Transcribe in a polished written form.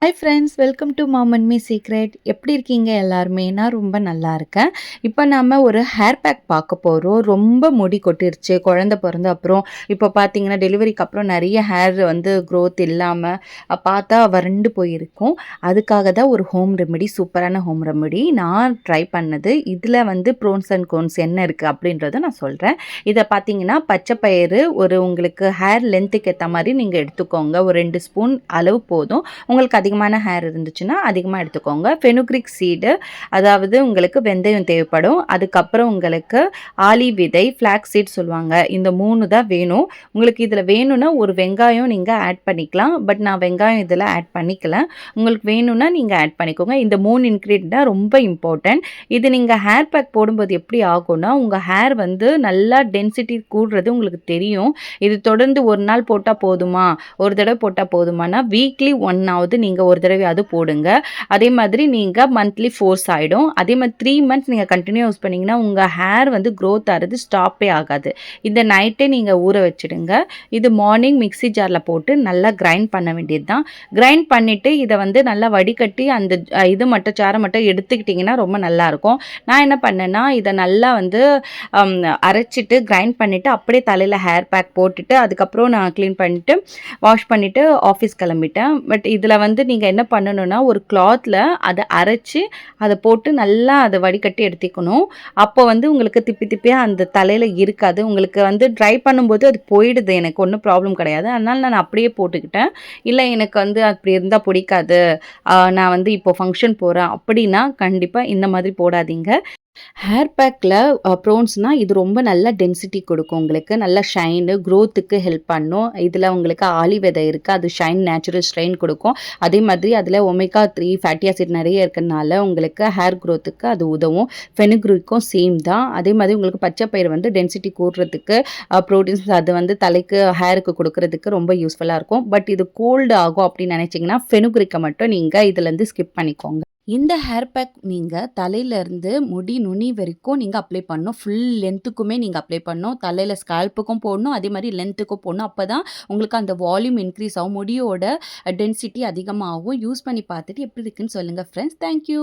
Hi friends, welcome to mom and me secret. எப்படி இருக்கீங்க எல்லாருமே? நான் ரொம்ப நல்லா இருக்கேன். இப்போ நம்ம ஒரு ஹேர் பேக் பார்க்க போகிறோம். ரொம்ப முடி கொட்டிருச்சு குழந்த பிறந்த அப்புறம். இப்போ பார்த்தீங்கன்னா டெலிவரிக்கு அப்புறம் நிறைய ஹேர் வந்து க்ரோத் இல்லாமல் பார்த்தா வறண்டு போயிருக்கும். அதுக்காக தான் ஒரு ஹோம் ரெமெடி, சூப்பரான ஹோம் ரெமெடி நான் ட்ரை பண்ணது. இதில் வந்து ப்ரோன்ஸ் அண்ட் கோன்ஸ் என்ன இருக்குது அப்படின்றத நான் சொல்கிறேன். இதை பார்த்தீங்கன்னா பச்சை பயிறு ஒரு உங்களுக்கு ஹேர் லென்த்துக்கு ஏற்ற மாதிரி நீங்கள் எடுத்துக்கோங்க. ஒரு 2 ஸ்பூன் அளவு போதும். உங்களுக்கு அதிகமான ஹேர் இருந்துச்சுன்னா அதிகமாக எடுத்துக்கோங்க. ஃபெனுக்ரிக் சீடு, அதாவது உங்களுக்கு வெந்தயம் தேவைப்படும். அதுக்கப்புறம் உங்களுக்கு ஆலி விதை, ஃப்ளாக்ஸ் சீட் சொல்லுவாங்க. இந்த 3 தான் வேணும். உங்களுக்கு இதில் வேணும்னா ஒரு வெங்காயம் நீங்கள் ஆட் பண்ணிக்கலாம். பட் நான் வெங்காயம் இதில் ஆட் பண்ணிக்கல. உங்களுக்கு வேணும்னா நீங்கள் ஆட் பண்ணிக்கோங்க. இந்த 3 இன்க்ரீடியன்ட் தான் ரொம்ப இம்பார்ட்டன்ட். இது நீங்கள் ஹேர் பேக் போடும்போது எப்படி ஆகும்னா உங்கள் ஹேர் வந்து நல்லா டென்சிட்டி கூடுறது உங்களுக்கு தெரியும். இது தொடர்ந்து ஒரு நாள் போட்டால் போதுமா, ஒரு தடவை போட்டால் போதுமானா வீக்லி 1 ஆவது நீங்கள் ஒரு தடவையாவது போடுங்க. அதே மாதிரி நீங்கள் மந்த்லி 4 ஆகிடும். அதே மாதிரி 3 மந்த்ஸ் நீங்கள் கண்டினியூ யூஸ் பண்ணிங்கன்னா உங்கள் ஹேர் வந்து க்ரோத் ஆகிறது ஸ்டாப்பே ஆகாது. இந்த நைட்டே நீங்கள் ஊற வச்சுடுங்க. இது மார்னிங் மிக்ஸி ஜாரில் போட்டு நல்லா கிரைண்ட் பண்ண வேண்டியது தான். கிரைண்ட் பண்ணிவிட்டு இதை வந்து நல்லா வடிகட்டி அந்த இது மட்டும் சாரை மட்டும் எடுத்துக்கிட்டிங்கன்னா ரொம்ப நல்லாயிருக்கும். நான் என்ன பண்ணேன்னா இதை நல்லா வந்து அரைச்சிட்டு கிரைண்ட் பண்ணிவிட்டு அப்படியே தலையில் ஹேர் பேக் போட்டுட்டு அதுக்கப்புறம் நான் க்ளீன் பண்ணிவிட்டு வாஷ் பண்ணிவிட்டு ஆஃபீஸ் கிளம்பிட்டேன். பட் இதில் வந்து நீங்கள் என்ன பண்ணணும்னா ஒரு கிளாத்தில் அதை அரைச்சி அதை போட்டு நல்லா அதை வடிகட்டி எடுத்துக்கணும். அப்போ வந்து உங்களுக்கு திப்பி திப்பியாக அந்த தலையில் இருக்காது. உங்களுக்கு வந்து ட்ரை பண்ணும்போது அது போயிடுது. எனக்கு ஒன்றும் ப்ராப்ளம் கிடையாது. அதனால் நான் அப்படியே போட்டுக்கிட்டேன். இல்லை எனக்கு வந்து அப்படி இருந்தால் பிடிக்காது, நான் வந்து இப்போ ஃபங்க்ஷன் போகிறேன் அப்படின்னா கண்டிப்பாக இந்த மாதிரி போடாதீங்க. ஹேர் பேக்கில் ப்ரோன்ஸ்னால் இது ரொம்ப நல்ல டென்சிட்டி கொடுக்கும். உங்களுக்கு நல்ல ஷைனு க்ரோத்துக்கு ஹெல்ப் பண்ணும். இதில் உங்களுக்கு ஆலி விதை இருக்குது, அது ஷைன் நேச்சுரல் ஸ்ட்ரெயின் கொடுக்கும். அதே மாதிரி அதில் ஒமேகா 3 ஃபேட்டி ஆசிட் நிறைய இருக்கிறதுனால உங்களுக்கு ஹேர் க்ரோத்துக்கு அது உதவும். ஃபெனுக்ரிக்கும் சேம் தான். அதே மாதிரி உங்களுக்கு பச்சை பயிர் வந்து டென்சிட்டி கூடுறதுக்கு ப்ரோட்டீன்ஸ் அது வந்து தலைக்கு ஹேருக்கு கொடுக்கறதுக்கு ரொம்ப யூஸ்ஃபுல்லாக இருக்கும். பட் இது கோல்டு ஆகும் அப்படின்னு நினச்சிங்கன்னா ஃபெனுக்ரிக்கை மட்டும் நீங்கள் இதுலேருந்து ஸ்கிப் பண்ணிக்கோங்க. இந்த ஹேர் பேக் நீங்கள் தலையிலேருந்து முடி நுனி வரைக்கும் நீங்கள் அப்ளை பண்ணணும். ஃபுல் லென்த்துக்குமே நீங்கள் அப்ளை பண்ணணும். தலையில் ஸ்கால்ப்புக்கும் போடணும், அதே மாதிரி லென்த்துக்கும் போடணும். அப்போ தான் உங்களுக்கு அந்த வால்யூம் இன்க்ரீஸ் ஆகும், முடியோட டென்சிட்டி அதிகமாகும். யூஸ் பண்ணி பார்த்துட்டு எப்படி இருக்குன்னு சொல்லுங்கள் ஃப்ரெண்ட்ஸ். தேங்க்யூ.